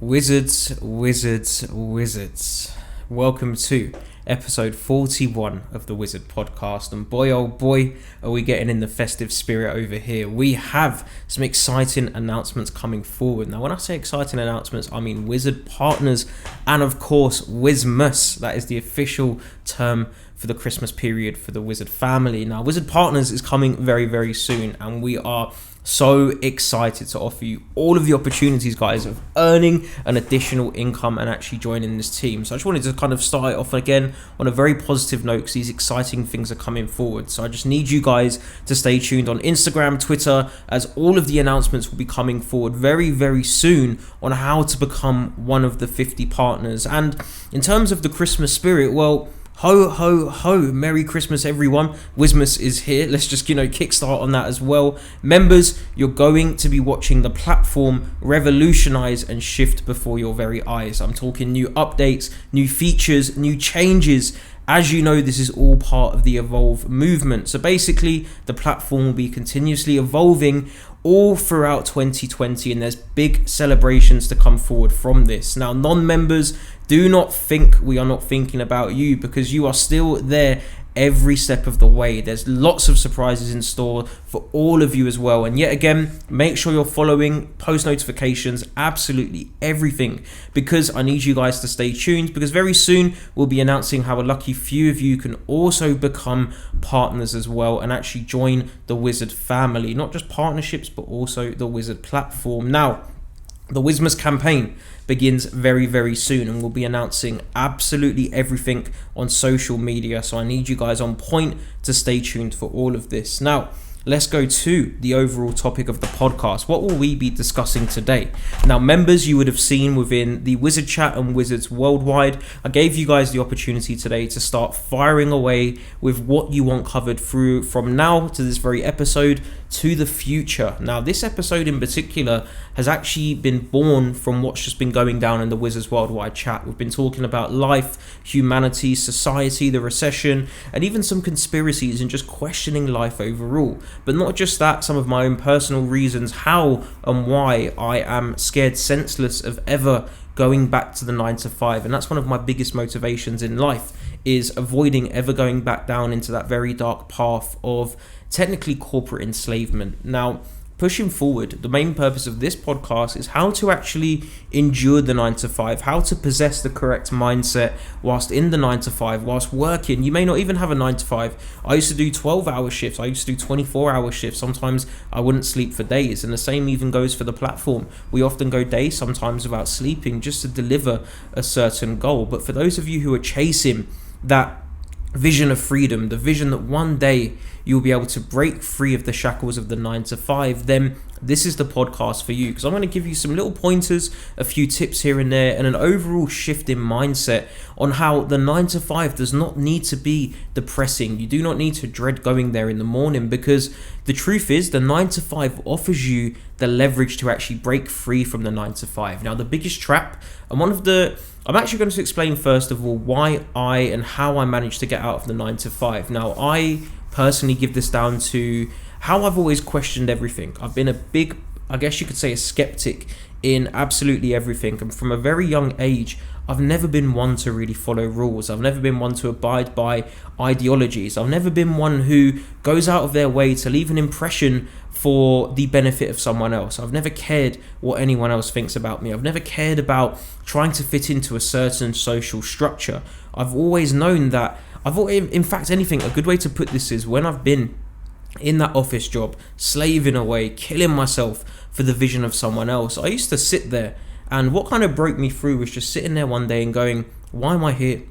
Wizards. Welcome to episode 41 of the Wizard Podcast. And boy, oh boy, are we getting in the festive spirit over here. We have some exciting announcements coming forward. Now, when I say exciting announcements, I mean Wizard partners and, of course, Wizmas. That is the official term for the Christmas period for the Wizard family. Now, Wizard partners is coming very, very soon, and we are so excited to offer you all of the opportunities, guys, of earning an additional income and actually joining this team. So I just wanted to kind of start it off again on a very positive note because these exciting things are coming forward. So I just need you guys to stay tuned on Instagram, Twitter, as all of the announcements will be coming forward very, very soon on how to become one of the 50 partners. And in terms of the Christmas spirit, well, ho, ho, ho. Merry Christmas, everyone. Wizmas is here. Let's just, kickstart on that as well. Members, you're going to be watching the platform revolutionize and shift before your very eyes. I'm talking new updates, new features, new changes. As you know, this is all part of the Evolve movement. So basically, the platform will be continuously evolving all throughout 2020, and there's big celebrations to come forward from this. Now, non-members, do not think we are not thinking about you, because you are still there every step of the way. There's lots of surprises in store for all of you as well. And yet again, make sure you're following post notifications, absolutely everything, because I need you guys to stay tuned, because very soon we'll be announcing how a lucky few of you can also become partners as well and actually join the Wizard family. Not just partnerships, but also the Wizard platform. Now, the Wizmas campaign begins very, very soon, and we'll be announcing absolutely everything on social media. So I need you guys on point to stay tuned for all of this. Now, let's go to the overall topic of the podcast. What will we be discussing today? Now, members, you would have seen within the Wizard Chat and Wizards Worldwide, I gave you guys the opportunity today to start firing away with what you want covered through from now to this very episode to the future. Now, this episode in particular has actually been born from what's just been going down in the Wizards Worldwide Chat. We've been talking about life, humanity, society, the recession, and even some conspiracies and just questioning life overall. But not just that, some of my own personal reasons how and why I am scared senseless of ever going back to the 9 to 5. And that's one of my biggest motivations in life, is avoiding ever going back down into that very dark path of technically corporate enslavement. Now, pushing forward, the main purpose of this podcast is how to actually endure the 9 to 5, how to possess the correct mindset whilst in the 9 to 5, whilst working. You may not even have a 9 to 5. I used to do 12-hour shifts. I used to do 24-hour shifts. Sometimes I wouldn't sleep for days, and the same even goes for the platform. We often go days sometimes without sleeping just to deliver a certain goal. But for those of you who are chasing that vision of freedom, the vision that one day you'll be able to break free of the shackles of the 9 to 5, then this is the podcast for you, because I'm going to give you some little pointers, a few tips here and there, and an overall shift in mindset on how the 9 to 5 does not need to be depressing. You do not need to dread going there in the morning, because the truth is the 9 to 5 offers you the leverage to actually break free from the 9 to 5. Now, the biggest trap, and I'm actually going to explain first of all why and how I managed to get out of the 9 to 5. Now, I personally give this down to how I've always questioned everything. I've been a big, I guess you could say, a skeptic in absolutely everything. And from a very young age, I've never been one to really follow rules. I've never been one to abide by ideologies. I've never been one who goes out of their way to leave an impression for the benefit of someone else. I've never cared what anyone else thinks about me. I've never cared about trying to fit into a certain social structure. I've always known that, in fact, anything, a good way to put this is when I've been in that office job, slaving away, killing myself for the vision of someone else, I used to sit there, and what kind of broke me through was just sitting there one day and going, why am I here?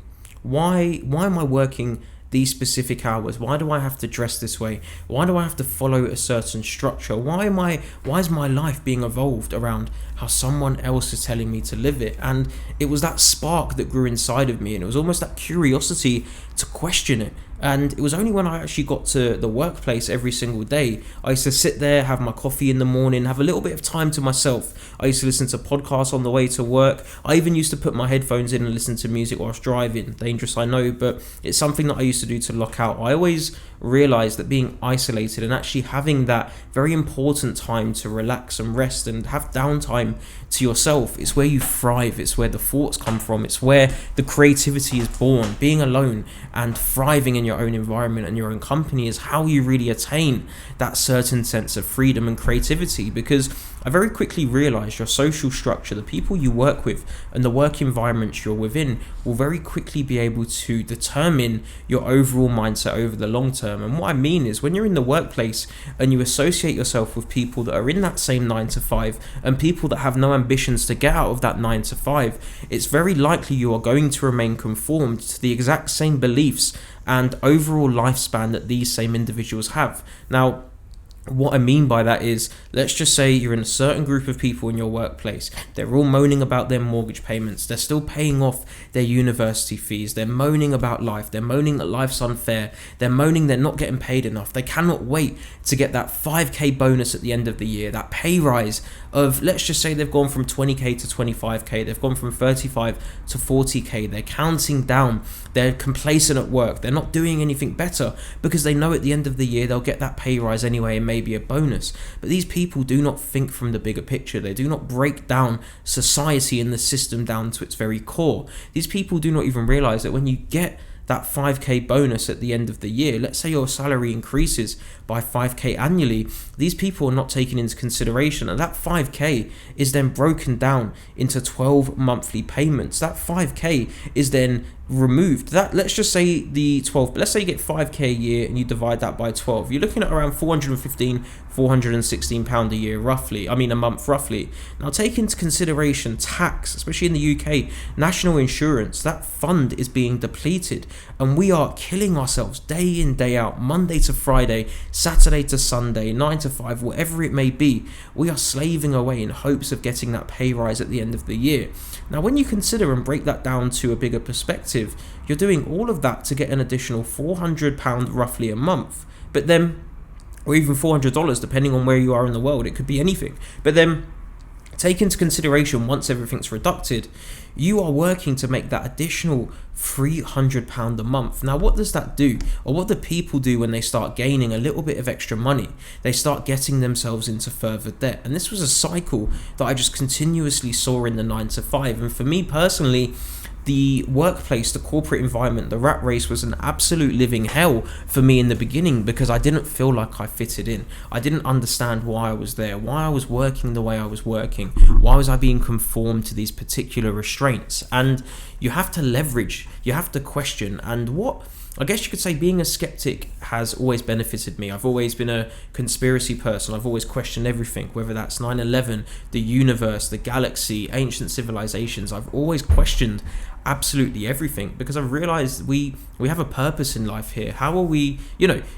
Why am I working these specific hours? Why do I have to dress this way? Why do I have to follow a certain structure? Why is my life being evolved around how someone else is telling me to live it? And it was that spark that grew inside of me, and it was almost that curiosity to question it. And it was only when I actually got to the workplace every single day, I used to sit there, have my coffee in the morning, have a little bit of time to myself. I used to listen to podcasts on the way to work. I even used to put my headphones in and listen to music whilst driving. Dangerous, I know, but it's something that I used to do to lock out. I always realized that being isolated and actually having that very important time to relax and rest and have downtime time to yourself. It's where you thrive. It's where the thoughts come from. It's where the creativity is born. Being alone and thriving in your own environment and your own company is how you really attain that certain sense of freedom and creativity. Because I very quickly realized your social structure, the people you work with and the work environments you're within will very quickly be able to determine your overall mindset over the long term. And what I mean is, when you're in the workplace and you associate yourself with people that are in that same 9 to 5 and people that have no ambitions to get out of that 9 to 5, it's very likely you are going to remain conformed to the exact same beliefs and overall lifespan that these same individuals have. Now, what I mean by that is, let's just say you're in a certain group of people in your workplace. They're all moaning about their mortgage payments. They're still paying off their university fees. They're moaning about life. They're moaning that life's unfair. They're moaning they're not getting paid enough. They cannot wait to get that 5k bonus at the end of the year, that pay rise of, let's just say they've gone from 20k to 25k. They've gone from 35 to 40k. They're counting down. They're complacent at work. They're not doing anything better because they know at the end of the year they'll get that pay rise anyway and maybe a bonus. But these people do not think from the bigger picture. They do not break down society and the system down to its very core. These people do not even realize that when you get that 5k bonus at the end of the year, let's say your salary increases by 5k annually, these people are not taken into consideration, and that 5k is then broken down into 12 monthly payments. That 5k is then removed. That, let's just say the 12, let's say you get 5k a year and you divide that by 12, you're looking at around 416 pound a year roughly, a month roughly. Now take into consideration tax, especially in the UK, national insurance. That fund is being depleted and we are killing ourselves day in, day out, Monday to Friday, Saturday to Sunday, 9 to 5, whatever it may be. We are slaving away in hopes of getting that pay rise at the end of the year. Now when you consider and break that down to a bigger perspective, you're doing all of that to get an additional £400 roughly a month, but then, or even $400 depending on where you are in the world, it could be anything. But then take into consideration, once everything's reducted, you are working to make that additional £300 a month. Now what does that do, or what do people do when they start gaining a little bit of extra money? They start getting themselves into further debt. And this was a cycle that I just continuously saw in the 9 to 5. And for me personally, the workplace, the corporate environment, the rat race was an absolute living hell for me in the beginning because I didn't feel like I fitted in. I didn't understand why I was there, why I was working the way I was working, why was I being conformed to these particular restraints. And you have to leverage, you have to question. And what I guess you could say, being a skeptic has always benefited me. I've always been a conspiracy person. I've always questioned everything, whether that's 9/11, the universe, the galaxy, ancient civilizations. I've always questioned absolutely everything because I've realized we have a purpose in life here. How are we,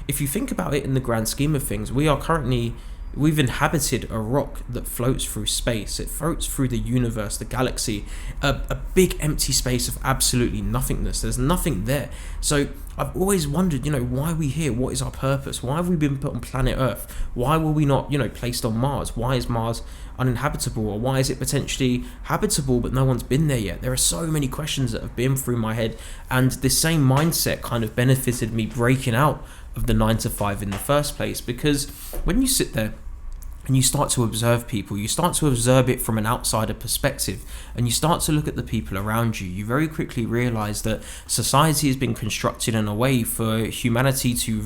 if you think about it in the grand scheme of things, we've inhabited a rock that floats through space. It floats through the universe, the galaxy, a big empty space of absolutely nothingness. There's nothing there. So I've always wondered, why are we here? What is our purpose? Why have we been put on planet Earth? Why were we not, placed on Mars? Why is Mars uninhabitable? Or why is it potentially habitable but no one's been there yet? There are so many questions that have been through my head, and this same mindset kind of benefited me breaking out of the 9 to 5 in the first place. Because when you sit there and you start to observe people, you start to observe it from an outsider perspective, and you start to look at the people around you, you very quickly realize that society has been constructed in a way for humanity to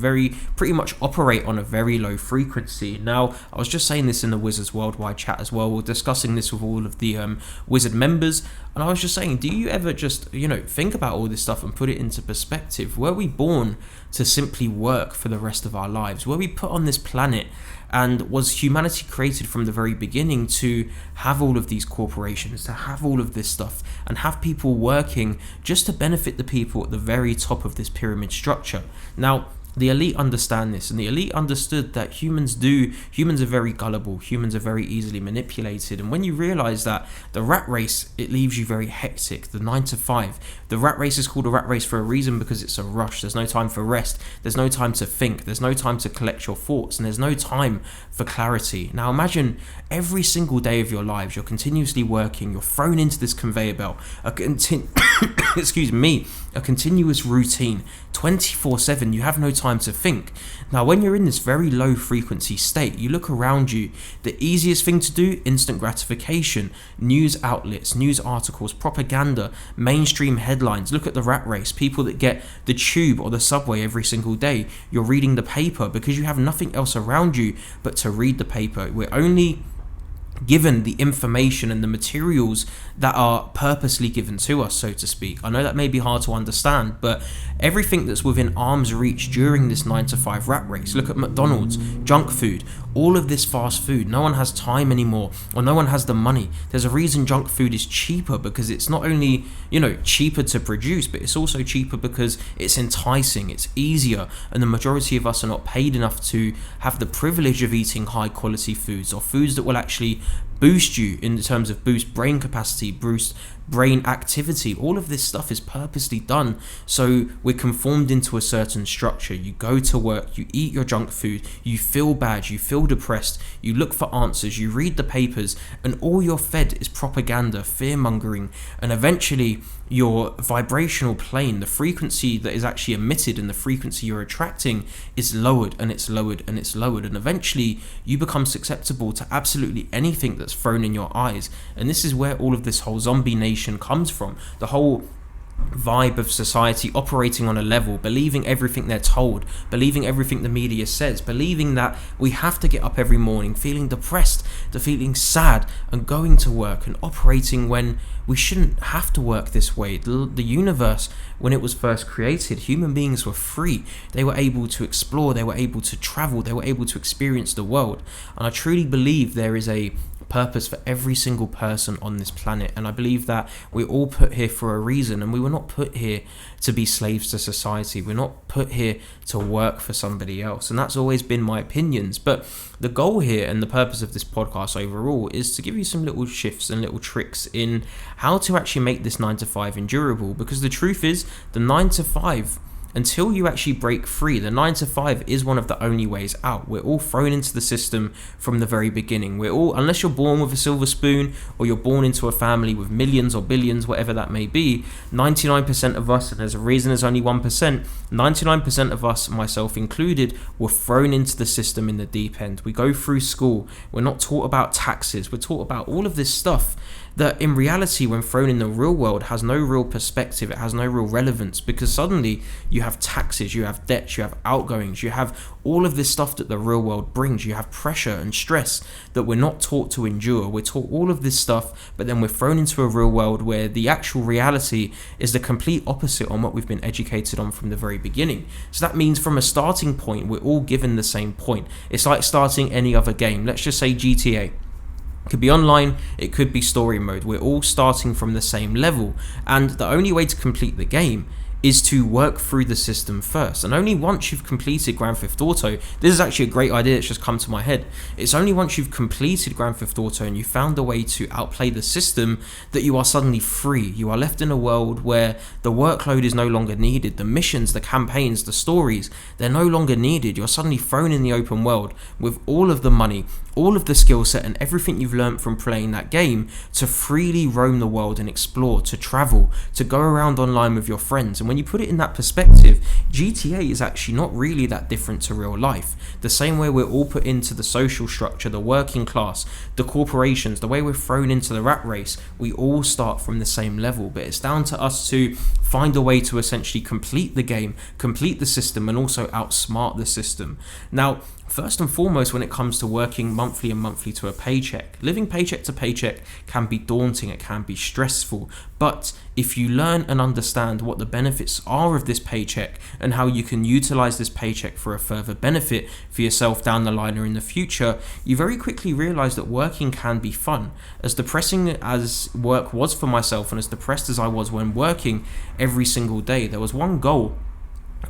pretty much operate on a very low frequency. Now, I was just saying this in the Wizards Worldwide chat as well. We're discussing this with all of the Wizard members, and I was just saying, do you ever just, think about all this stuff and put it into perspective? Were we born to simply work for the rest of our lives? Were we put on this planet, and was humanity created from the very beginning to have all of these corporations, to have all of this stuff, and have people working just to benefit the people at the very top of this pyramid structure? Now, the elite understand this, and the elite understood that humans are very gullible, humans are very easily manipulated. And when you realize that the rat race, it leaves you very hectic. The 9 to 5, the rat race is called a rat race for a reason, because it's a rush. There's no time for rest, there's no time to think, there's no time to collect your thoughts, and there's no time for clarity. Now imagine every single day of your lives, you're continuously working, you're thrown into this conveyor belt, a continuous routine, 24/7. You have no time time to think. Now, when you're in this very low frequency state, you look around you, the easiest thing to do, instant gratification, news outlets, news articles, propaganda, mainstream headlines. Look at the rat race, people that get the tube or the subway every single day. You're reading the paper because you have nothing else around you but to read the paper. We're only given the information and the materials that are purposely given to us, so to speak. I know that may be hard to understand, but everything that's within arm's reach during this 9 to 5 rat race. Look at McDonald's, junk food, all of this fast food. No one has time anymore, or no one has the money. There's a reason junk food is cheaper, because it's not only, cheaper to produce, but it's also cheaper because it's enticing, it's easier, and the majority of us are not paid enough to have the privilege of eating high quality foods, or foods that will actually boost you in terms of boost brain capacity, boost brain activity. All of this stuff is purposely done so we're conformed into a certain structure. You go to work, you eat your junk food, you feel bad, you feel depressed, you look for answers, you read the papers, and all you're fed is propaganda, fear mongering, and eventually your vibrational plane, the frequency that is actually emitted and the frequency you're attracting, is lowered and it's lowered and it's lowered, and eventually you become susceptible to absolutely anything that's thrown in your eyes. And this is where all of this whole zombie nation comes from. The whole vibe of society operating on a level, believing everything they're told, believing everything the media says, believing that we have to get up every morning feeling depressed, to feeling sad and going to work, and operating when we shouldn't have to work this way. The universe, when it was first created, human beings were free. They were able to explore, they were able to travel, they were able to experience the world. And I truly believe there is a purpose for every single person on this planet, and I believe that we're all put here for a reason, and we were not put here to be slaves to society. We're not put here to work for somebody else, and that's always been my opinions. But the goal here and the purpose of this podcast overall is to give you some little shifts and little tricks in how to actually make this 9 to 5 endurable, because the truth is, the 9 to 5, until you actually break free, the 9 to 5 is one of the only ways out. We're all thrown into the system from the very beginning. We're all, unless you're born with a silver spoon, or you're born into a family with millions or billions, whatever that may be, 99% of us, and there's a reason there's only 1%, 99% of us, myself included, were thrown into the system in the deep end. We go through school, we're not taught about taxes, we're taught about all of this stuff that in reality, when thrown in the real world, has no real perspective, it has no real relevance, because suddenly you have taxes, you have debts, you have outgoings, you have all of this stuff that the real world brings. You have pressure and stress that we're not taught to endure. We're taught all of this stuff, but then we're thrown into a real world where the actual reality is the complete opposite on what we've been educated on from the very beginning. So that means from a starting point, we're all given the same point. It's like starting any other game. Let's just say GTA. It could be online, it could be story mode. We're all starting from the same level, and the only way to complete the game is to work through the system first. And only once you've completed Grand Theft Auto, this is actually a great idea that's just come to my head, it's only once you've completed Grand Theft Auto and you found a way to outplay the system that you are suddenly free. You are left in a world where the workload is no longer needed, the missions, the campaigns, the stories, they're no longer needed. You're suddenly thrown in the open world with all of the money, all of the skill set, and everything you've learned from playing that game to freely roam the world and explore, to travel, to go around online with your friends. And when you put it in that perspective, GTA is actually not really that different to real life. The same way we're all put into the social structure, the working class, the corporations, the way we're thrown into the rat race, we all start from the same level, but it's down to us to find a way to essentially complete the game, complete the system, and also outsmart the system. Now, first and foremost, when it comes to working monthly and monthly to a paycheck, living paycheck to paycheck can be daunting, it can be stressful, but if you learn and understand what the benefits are of this paycheck and how you can utilize this paycheck for a further benefit for yourself down the line or in the future, you very quickly realize that working can be fun. As depressing as work was for myself, and as depressed as I was when working every single day, there was one goal,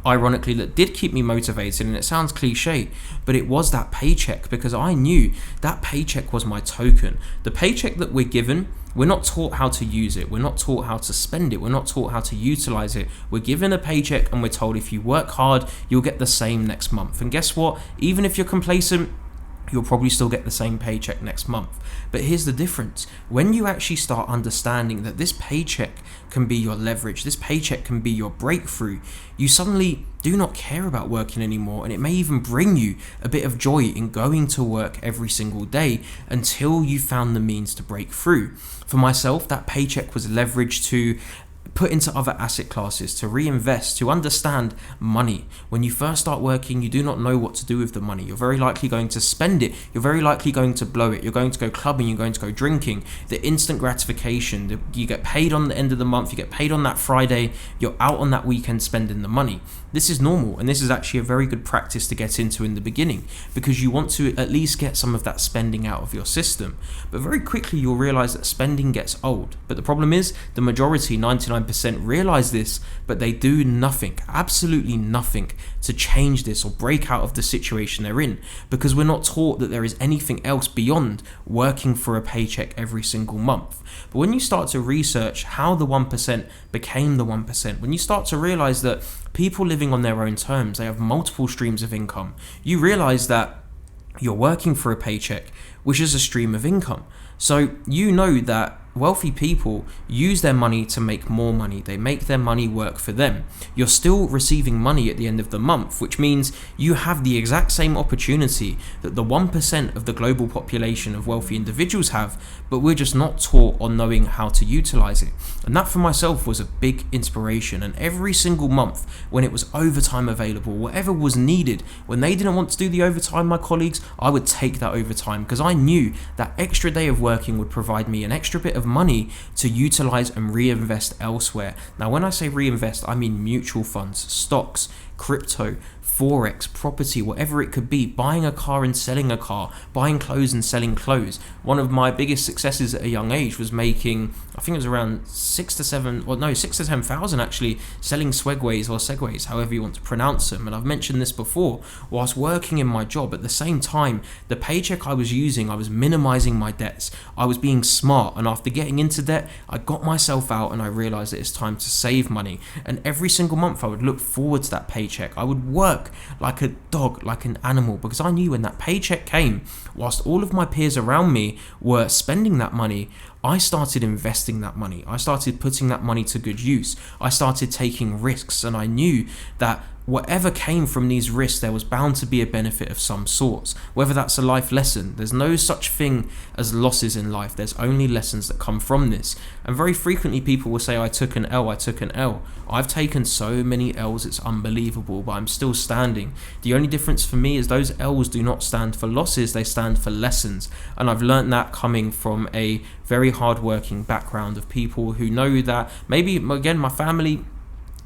ironically, that did keep me motivated, and it sounds cliche, but it was that paycheck, because I knew that paycheck was my token. The paycheck that we're given, we're not taught how to use it, we're not taught how to spend it, we're not taught how to utilize it. We're given a paycheck and we're told if you work hard, you'll get the same next month. And guess what? Even if you're complacent, you'll probably still get the same paycheck next month. But here's the difference. When you actually start understanding that this paycheck can be your leverage, this paycheck can be your breakthrough, you suddenly do not care about working anymore, and it may even bring you a bit of joy in going to work every single day until you found the means to break through. For myself, that paycheck was leveraged to put into other asset classes, to reinvest, to understand money. When you first start working, you do not know what to do with the money. You're very likely going to spend it. You're very likely going to blow it. You're going to go clubbing. You're going to go drinking. The instant gratification, you get paid on the end of the month. You get paid on that Friday. You're out on that weekend spending the money. This is normal, and this is actually a very good practice to get into in the beginning, because you want to at least get some of that spending out of your system. But very quickly you'll realize that spending gets old. But the problem is, the majority, 99%, realize this, but they do nothing, absolutely nothing, to change this or break out of the situation they're in, because we're not taught that there is anything else beyond working for a paycheck every single month. But when you start to research how the 1% became the 1%, when you start to realize that people living on their own terms, they have multiple streams of income, you realize that you're working for a paycheck, which is a stream of income. So you know that wealthy people use their money to make more money. They make their money work for them. You're still receiving money at the end of the month, which means you have the exact same opportunity that the 1% of the global population of wealthy individuals have, but we're just not taught on knowing how to utilize it. And that for myself was a big inspiration. And every single month when it was overtime available, whatever was needed, when they didn't want to do the overtime, my colleagues, I would take that overtime, because I knew that extra day of working would provide me an extra bit of money to utilize and reinvest elsewhere. Now, when I say reinvest, I mean mutual funds, stocks, crypto, forex, property, whatever it could be, buying a car and selling a car, buying clothes and selling clothes. One of my biggest successes at a young age was making, I think it was around 6 to 10,000 actually, selling segways, however you want to pronounce them. And I've mentioned this before, whilst working in my job, at the same time, the paycheck I was using, I was minimizing my debts. I was being smart, and after getting into debt, I got myself out and I realized that it's time to save money. And every single month I would look forward to that paycheck. I would work like a dog, like an animal, because I knew when that paycheck came, whilst all of my peers around me were spending that money, I started investing that money. I started putting that money to good use. I started taking risks, and I knew that whatever came from these risks, there was bound to be a benefit of some sorts. Whether that's a life lesson, there's no such thing as losses in life. There's only lessons that come from this. And very frequently people will say, I took an L. I've taken so many L's, it's unbelievable, but I'm still standing. The only difference for me is those L's do not stand for losses, they stand for lessons. And I've learned that coming from a very hardworking background of people who know that maybe, again, my family,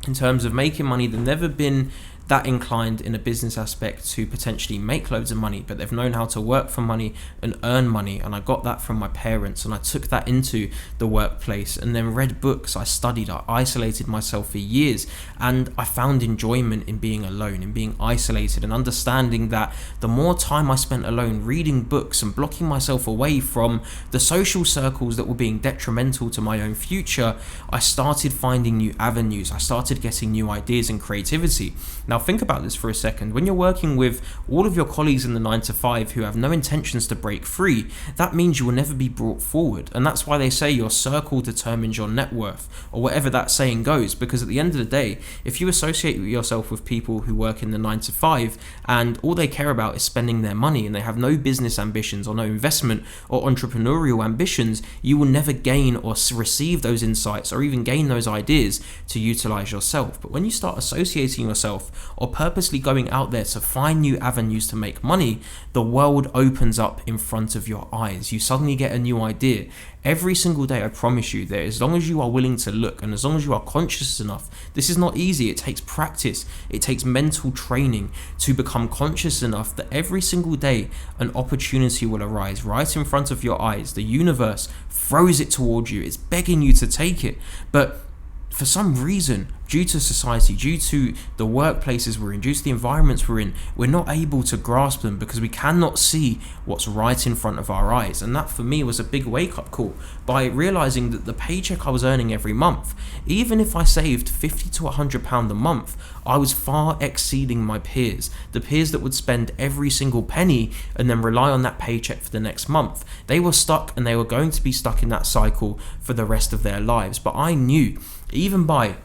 in terms of making money, they've never been that inclined in a business aspect to potentially make loads of money, but they've known how to work for money and earn money. And I got that from my parents, and I took that into the workplace, and then read books, I studied, I isolated myself for years, and I found enjoyment in being alone, in being isolated, and understanding that the more time I spent alone reading books and blocking myself away from the social circles that were being detrimental to my own future, I started finding new avenues. I started getting new ideas and creativity. Now think about this for a second. When you're working with all of your colleagues in the 9 to 5 who have no intentions to break free, that means you will never be brought forward. And that's why they say your circle determines your net worth, or whatever that saying goes, because at the end of the day, if you associate yourself with people who work in the 9 to 5 and all they care about is spending their money, and they have no business ambitions or no investment or entrepreneurial ambitions, you will never gain or receive those insights or even gain those ideas to utilize yourself. But when you start associating yourself or purposely going out there to find new avenues to make money, the world opens up in front of your eyes. You suddenly get a new idea. Every single day, I promise you, that as long as you are willing to look and as long as you are conscious enough, this is not easy. It takes practice. It takes mental training to become conscious enough that every single day an opportunity will arise right in front of your eyes. The universe throws it towards you. It's begging you to take it. But for some reason, due to society, due to the workplaces we're in, due to the environments we're in, we're not able to grasp them because we cannot see what's right in front of our eyes. And that for me was a big wake-up call, by realizing that the paycheck I was earning every month, even if I saved £50 to £100 a month, I was far exceeding my peers. The peers that would spend every single penny and then rely on that paycheck for the next month. They were stuck, and they were going to be stuck in that cycle for the rest of their lives. But I knew, even by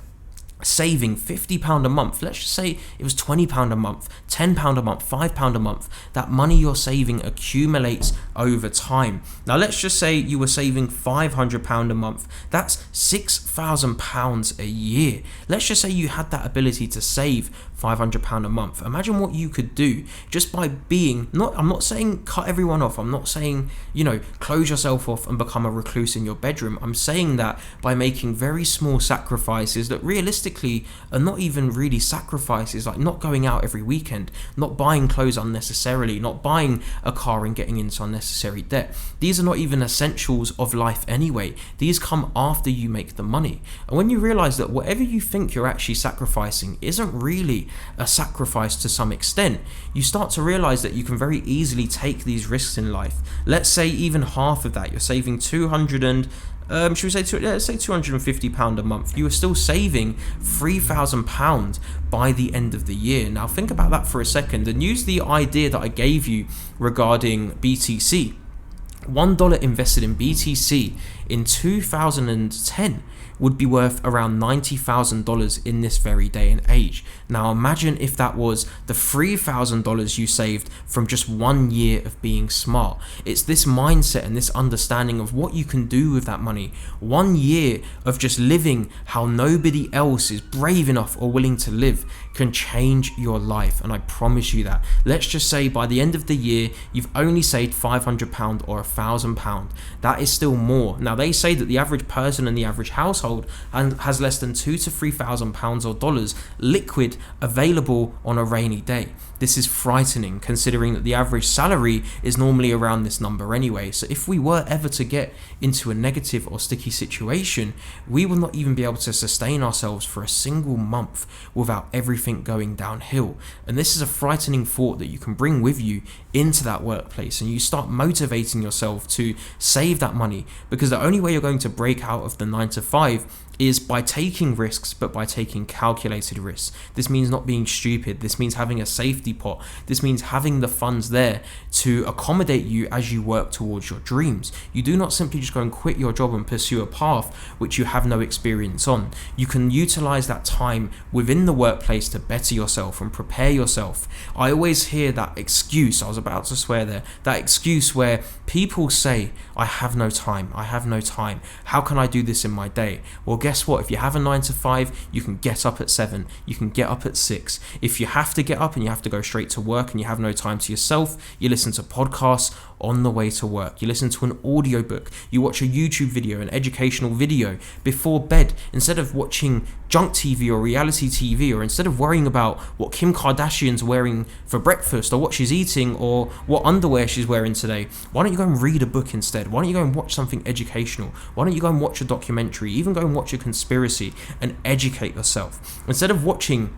saving £50 a month, let's just say it was £20 a month, £10 a month, £5 a month, that money you're saving accumulates over time. Now let's just say you were saving £500 a month, that's £6,000 a year. Let's just say you had that ability to save £500 a month. Imagine what you could do just by being, I'm not saying cut everyone off, I'm not saying, close yourself off and become a recluse in your bedroom. I'm saying that by making very small sacrifices that realistically are not even really sacrifices, like not going out every weekend, not buying clothes unnecessarily, not buying a car and getting into unnecessary debt. These are not even essentials of life anyway. These come after you make the money. And when you realize that whatever you think you're actually sacrificing isn't really a sacrifice to some extent, you start to realize that you can very easily take these risks in life. Let's say even half of that, you're saving let's say £250 a month. You are still saving £3,000 by the end of the year. Now think about that for a second and use the idea that I gave you regarding BTC. $1 invested in BTC in 2010 would be worth around $90,000 in this very day and age. Now imagine if that was the $3,000 you saved from just 1 year of being smart. It's this mindset and this understanding of what you can do with that money. 1 year of just living how nobody else is brave enough or willing to live can change your life, and I promise you that. Let's just say by the end of the year you've only saved £500 or £1,000. That is still more. Now they say that the average person in the average household has less than £2,000 to £3,000 or dollars liquid available on a rainy day. This is frightening, considering that the average salary is normally around this number anyway. So if we were ever to get into a negative or sticky situation, we will not even be able to sustain ourselves for a single month without everything going downhill. And this is a frightening thought that you can bring with you into that workplace, and you start motivating yourself to save that money, because the only way you're going to break out of the 9 to 5 is by taking risks, but by taking calculated risks. This means not being stupid. This means having a safety pot. This means having the funds there to accommodate you as you work towards your dreams. You do not simply just go and quit your job and pursue a path which you have no experience on. You can utilize that time within the workplace to better yourself and prepare yourself. I always hear that excuse, I was about to swear there, that excuse where people say, I have no time, how can I do this in my day? Well, guess what? If you have a 9 to 5, you can get up at 7, you can get up at 6. If you have to get up and you have to go straight to work and you have no time to yourself, you listen to podcasts on the way to work, you listen to an audiobook, you watch a YouTube video, an educational video before bed, instead of watching junk TV or reality TV, or instead of worrying about what Kim Kardashian's wearing for breakfast or what she's eating or what underwear she's wearing today. Why don't you go and read a book instead? Why don't you go and watch something educational? Why don't you go and watch a documentary, even go and watch a conspiracy and educate yourself? Instead of watching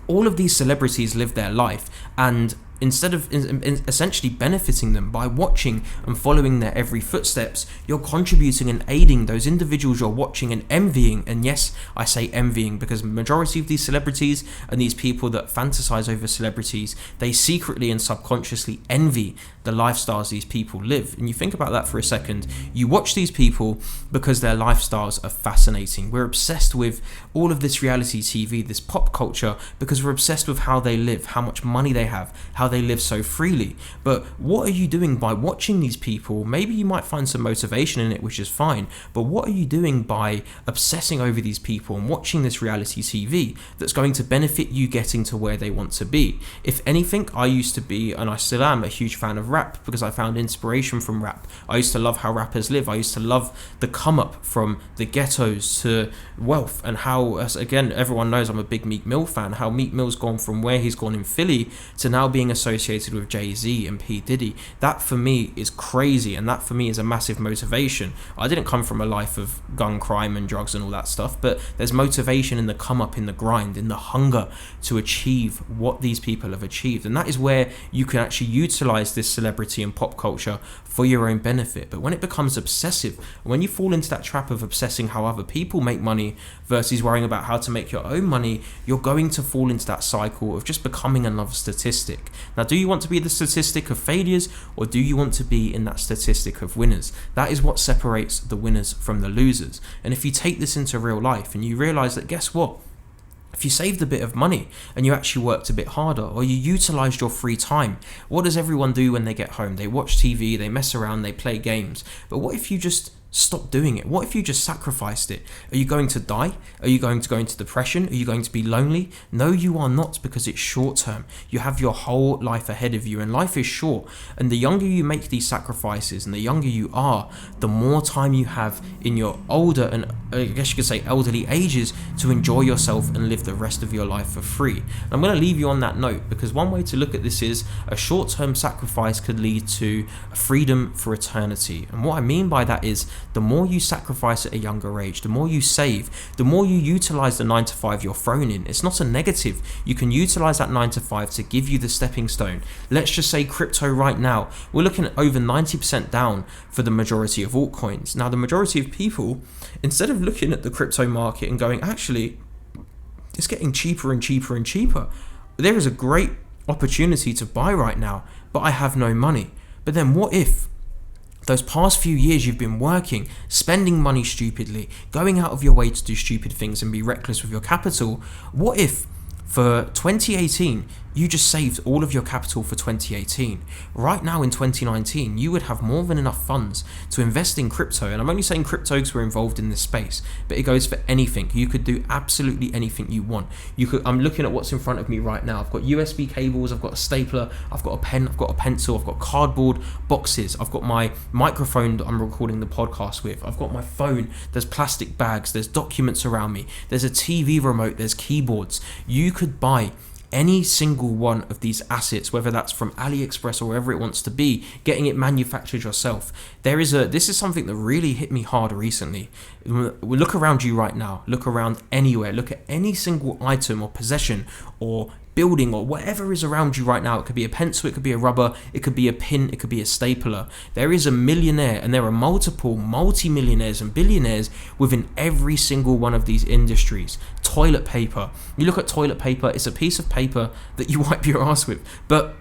all of these celebrities live their life, and instead of essentially benefiting them by watching and following their every footsteps, you're contributing and aiding those individuals you're watching and envying. And yes, I say envying because the majority of these celebrities and these people that fantasize over celebrities, they secretly and subconsciously envy the lifestyles these people live. And you think about that for a second. You watch these people because their lifestyles are fascinating. We're obsessed with all of this reality TV, this pop culture, because we're obsessed with how they live, how much money they have, how they live so freely. But what are you doing by watching these people? Maybe you might find some motivation in it, which is fine, but what are you doing by obsessing over these people and watching this reality TV that's going to benefit you getting to where they want to be? If anything, I used to be, and I still am, a huge fan of rap because I found inspiration from rap. I used to love how rappers live. I used to love the come up from the ghettos to wealth, and how, as again, everyone knows I'm a big Meek Mill fan, how Meek Mill's gone from where he's gone in Philly to now being associated with Jay-Z and P. Diddy. That for me is crazy, and that for me is a massive motivation. I didn't come from a life of gun crime and drugs and all that stuff, but there's motivation in the come up, in the grind, in the hunger to achieve what these people have achieved. And that is where you can actually utilize this celebrity and pop culture for your own benefit. But when it becomes obsessive, when you fall into that trap of obsessing how other people make money versus worrying about how to make your own money, you're going to fall into that cycle of just becoming another statistic. Now, do you want to be the statistic of failures, or do you want to be in that statistic of winners? That is what separates the winners from the losers. And if you take this into real life and you realize that, guess what? If you saved a bit of money and you actually worked a bit harder, or you utilized your free time, what does everyone do when they get home? They watch TV, they mess around, they play games. But what if you just stop doing it? What if you just sacrificed it? Are you going to die? Are you going to go into depression? Are you going to be lonely? No, you are not, because it's short term. You have your whole life ahead of you, and life is short. And the younger you make these sacrifices and the younger you are, the more time you have in your older and I guess you could say elderly ages to enjoy yourself and live the rest of your life for free. And I'm going to leave you on that note, because one way to look at this is a short-term sacrifice could lead to freedom for eternity. And what I mean by that is, the more you sacrifice at a younger age, the more you save, the more you utilize the 9 to 5 you're thrown in. It's not a negative. You can utilize that 9 to 5 to give you the stepping stone. Let's just say crypto right now, we're looking at over 90% down for the majority of altcoins. Now, the majority of people, instead of looking at the crypto market and going, actually, it's getting cheaper and cheaper and cheaper, there is a great opportunity to buy right now, but I have no money. But then what if those past few years you've been working, spending money stupidly, going out of your way to do stupid things and be reckless with your capital? What if for 2018 you just saved all of your capital for 2018? Right now in 2019, you would have more than enough funds to invest in crypto. And I'm only saying crypto because we're involved in this space, but it goes for anything. You could do absolutely anything you want. I'm looking at what's in front of me right now. I've got USB cables, I've got a stapler, I've got a pen, I've got a pencil, I've got cardboard boxes, I've got my microphone that I'm recording the podcast with, I've got my phone, there's plastic bags, there's documents around me, there's a TV remote, there's keyboards. You could buy any single one of these assets, whether that's from AliExpress or wherever it wants to be, getting it manufactured yourself. This is something that really hit me hard recently. Look around you right now, look around anywhere, look at any single item or possession or building or whatever is around you right now. It could be a pencil, it could be a rubber, it could be a pin, it could be a stapler. There is a millionaire, and there are multiple multi-millionaires and billionaires within every single one of these industries. Toilet paper. You look at toilet paper, it's a piece of paper that you wipe your ass with. But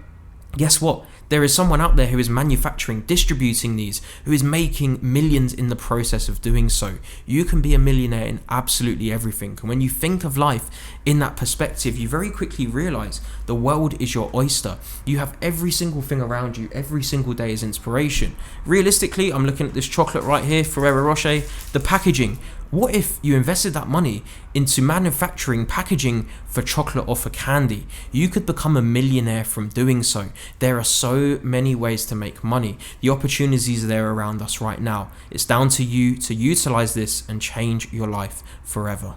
guess what? There is someone out there who is manufacturing, distributing these, who is making millions in the process of doing so. You can be a millionaire in absolutely everything. And when you think of life in that perspective, you very quickly realize the world is your oyster. You have every single thing around you, every single day is inspiration. Realistically, I'm looking at this chocolate right here, Ferrero Rocher, the packaging. What if you invested that money into manufacturing packaging for chocolate or for candy? You could become a millionaire from doing so. There are so many ways to make money. The opportunities are there around us right now. It's down to you to utilize this and change your life forever.